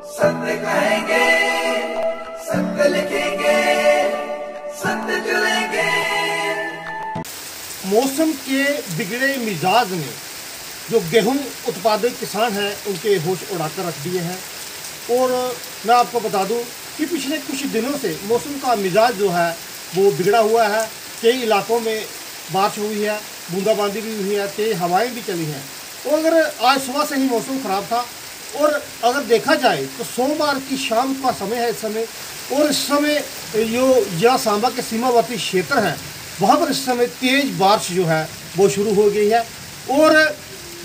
सत्य कहेंगे, सत्य लिखेंगे, सत्य चलेंगे। मौसम के बिगड़े मिजाज ने जो गेहूं उत्पादक किसान हैं उनके होश उड़ाकर रख दिए हैं। और मैं आपको बता दूं कि पिछले कुछ दिनों से मौसम का मिजाज जो है वो बिगड़ा हुआ है। कई इलाकों में बारिश हुई है, बूंदाबांदी भी हुई है, तेज हवाएं भी चली हैं। और अगर आज सुबह से ही मौसम ख़राब था और अगर देखा जाए तो सोमवार की शाम का समय है इस समय। और इस समय जो जिला सांबा के सीमावर्ती क्षेत्र हैं वहाँ पर इस समय तेज़ बारिश जो है वो शुरू हो गई है। और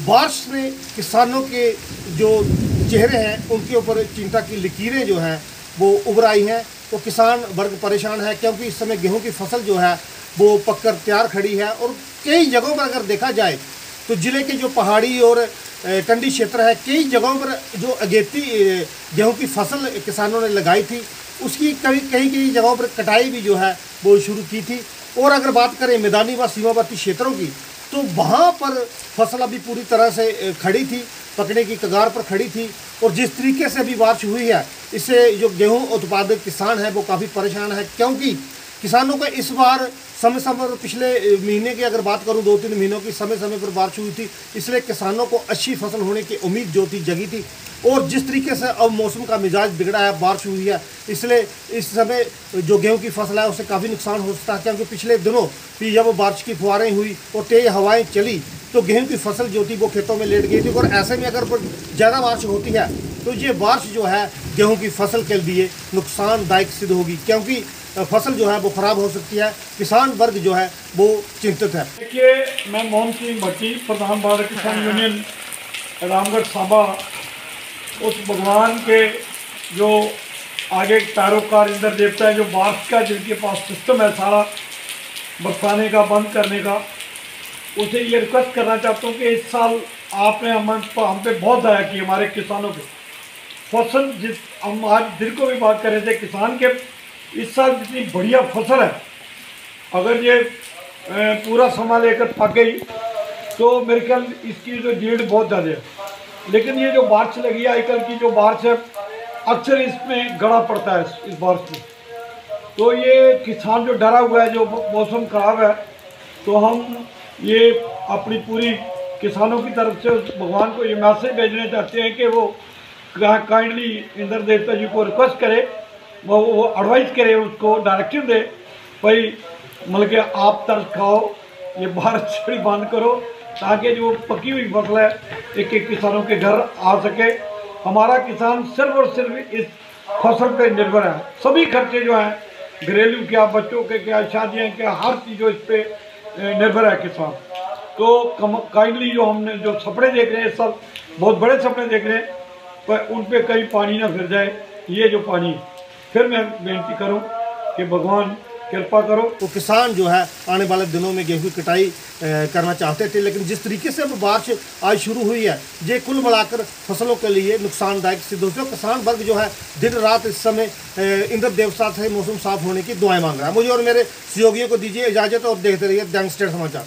बारिश ने किसानों के जो चेहरे हैं उनके ऊपर चिंता की लकीरें जो हैं वो उभर आई हैं। तो किसान वर्ग परेशान है क्योंकि इस समय गेहूं की फसल जो है वो पककर तैयार खड़ी है। और कई जगहों पर अगर देखा जाए तो ज़िले के जो पहाड़ी और कंडी क्षेत्र है, कई जगहों पर जो अगेती गेहूं की फसल किसानों ने लगाई थी उसकी कई जगहों पर कटाई भी जो है वो शुरू की थी। और अगर बात करें मैदानी व सीमावर्ती क्षेत्रों की तो वहाँ पर फसल अभी पूरी तरह से खड़ी थी, पकने की कगार पर खड़ी थी। और जिस तरीके से अभी बारिश हुई है इससे जो गेहूं उत्पादक किसान है वो काफ़ी परेशान है क्योंकि किसानों का इस बार समय समय पर पिछले महीने की अगर बात करूं 2-3 महीनों की समय समय पर बारिश हुई थी, इसलिए किसानों को अच्छी फसल होने की उम्मीद जो थी जगी थी। और जिस तरीके से अब मौसम का मिजाज बिगड़ा है, बारिश हुई है, इसलिए इस समय जो गेहूं की फसल है उससे काफ़ी नुकसान हो सकता है क्योंकि पिछले दिनों भी जब बारिश की फुहारें हुई और तेज़ हवाएँ चली तो गेहूं की फसल जो थी वो खेतों में लेट गई थी। और ऐसे में अगर ज़्यादा बारिश होती है तो ये बारिश जो है गेहूं की फसल के लिए नुकसानदायक सिद्ध होगी क्योंकि फसल जो है वो ख़राब हो सकती है। किसान वर्ग जो है वो चिंतित है। देखिए, मैं मोहन सिंह भट्टी, प्रधान भारत किसान यूनियन रामगढ़ सांबा, उस भगवान के जो आगे पैरोकार इंद्र देवता है, जो बारिश का जिनके पास सिस्टम है सारा बरसाने का, बंद करने का, उसे ये रिक्वेस्ट करना चाहता हूँ कि इस साल आपने हम पे बहुत दया की हमारे किसानों पे। फसल हम आज दिल को भी बात कर रहे थे किसान के, इस साल जितनी बढ़िया फसल है, अगर ये पूरा समय लेकर पक गई तो मेरे ख्याल इसकी जो यील्ड बहुत ज़्यादा है। लेकिन ये जो बारिश लगी है आजकल की जो बारिश है अक्सर इसमें गड़ा पड़ता है इस बारिश में। तो ये किसान जो डरा हुआ है, जो मौसम ख़राब है, तो हम ये अपनी पूरी किसानों की तरफ से भगवान को ये मैसेज भेजने चाहते हैं कि वो काइंडली इंद्र देवता जी को रिक्वेस्ट करे, वो एडवाइस करे, उसको डायरेक्शन दे, भाई मतलब कि आप तरस खाओ, ये बारिश छड़ी बंद करो ताकि जो पकी हुई फसल है एक एक किसानों के घर आ सके। हमारा किसान सिर्फ और सिर्फ इस फसल पे निर्भर है। सभी खर्चे जो हैं घरेलू क्या, बच्चों के क्या, शादियाँ क्या, हर चीज़ जो इस पर निर्भर है किसान। तो काइंडली जो हमने जो सपने देख रहे हैं इस साल बहुत बड़े सपने देख रहे हैं, पर उन पर कहीं पानी ना फिर जाए। ये जो पानी, फिर मैं बेनती करूं कि भगवान कृपा करो। तो किसान जो है आने वाले दिनों में गेहूं की कटाई करना चाहते थे, लेकिन जिस तरीके से अब बारिश आज शुरू हुई है ये कुल मिलाकर फसलों के लिए नुकसानदायक सिद्ध होती है। किसान वर्ग जो है दिन रात इस समय इंद्र देवता से मौसम साफ होने की दुआएं मांग रहा है। मुझे और मेरे सहयोगियों को दीजिए इजाज़त और देखते रहिए दैनिक स्टेट समाचार।